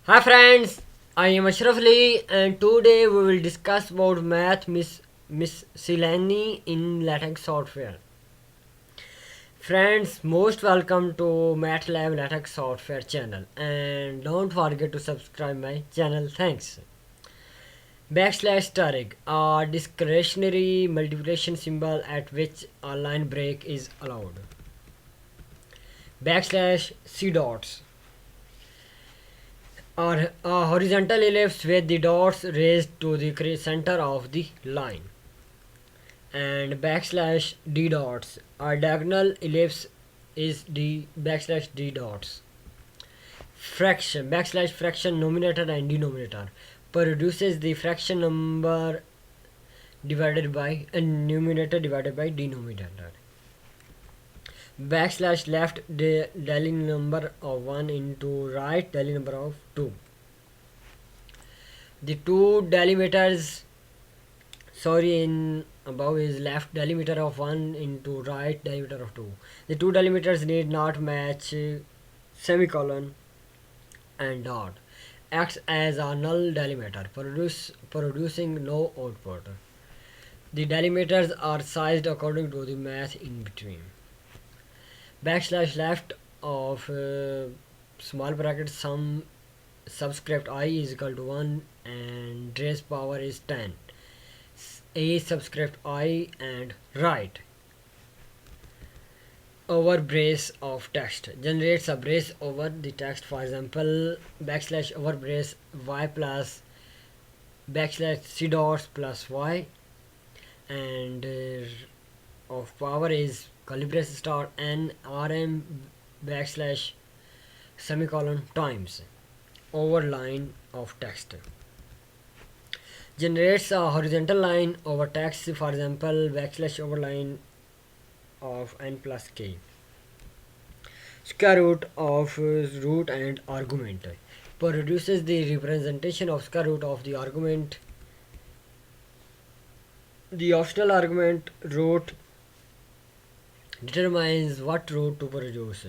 Hi friends, I am Ashraf Ali and today we will discuss about math miscellany in LaTeX software. Friends, most welcome to MATLAB LaTeX software channel and don't forget to subscribe my channel. Thanks. Backslash tarig, a discretionary multiplication symbol at which a line break is allowed. Backslash c dots, or a horizontal ellipse with the dots raised to the center of the line. And backslash d dots, a diagonal ellipse is d backslash d dots. Fraction, backslash fraction numerator and denominator produces the fraction number divided by and numerator divided by denominator. Backslash left daily number of 1 into right daily number of 2. The two delimiters in above is left delimiter of 1 into right delimiter of 2. The two delimiters need not match semicolon and dot acts as a null delimiter producing no output. The delimiters are sized according to the math in between. Backslash left of small bracket sum subscript I is equal to 1 and raised power is 10. A subscript I and right over brace of text generates a brace over the text. For example, backslash over brace y plus backslash c dots plus y and of power is curly brace star n rm backslash semicolon times over line of text generates a horizontal line over text. For example, backslash over line of n plus k. Square root of root and argument produces the representation of square root of the argument. The optional argument root determines what root to produce.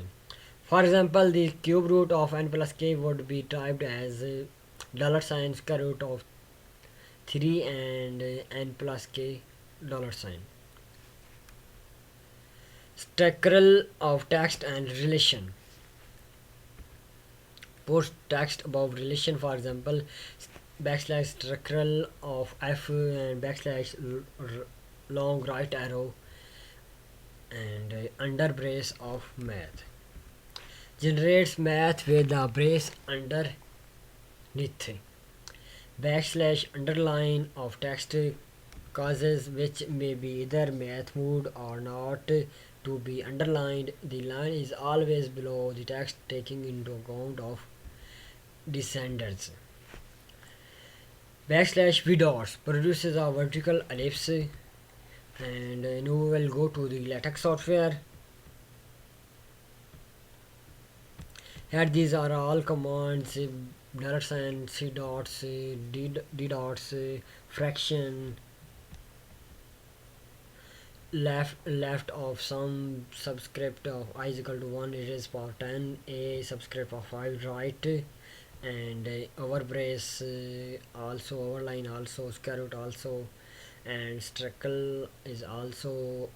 For example, the cube root of n plus k would be typed as $sign square root of 3 and n plus k $sign. Structural of text and relation. Post text above relation, for example, backslash structural of f and backslash long right arrow and under brace of math generates math with a brace underneath. Backslash underline of text causes which may be either math mode or not to be underlined. The line is always below the text taking into account of descendants. Backslash v dots produces a vertical ellipse and now we will go to the LaTeX software. Here these are all commands: $sign, c dots, d dots, fraction, left of some subscript of I is equal to 1 it is power 10, a subscript of 5 right and over brace also overline also square root also and structural is also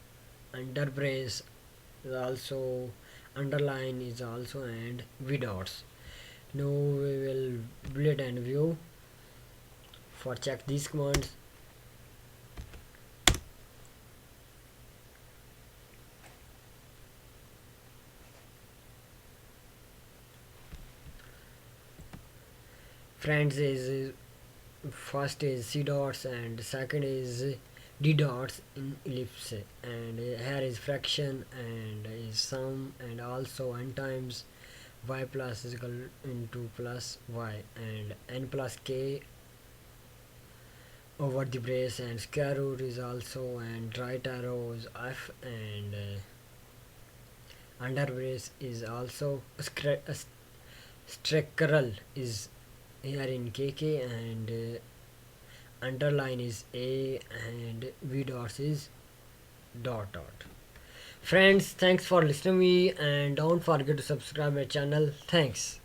under brace is also underline is also and v dots. Now we will build and view. For check these commands, friends is first is c dots and second is d dots in ellipse and here is fraction and is sum and also n times y plus is equal into plus y and n plus k over the brace and square root is also and right arrow is f and under brace is also structural is here in kk and underline is a and v dots is dot dot. Friends, thanks for listening to me and don't forget to subscribe my channel. Thanks.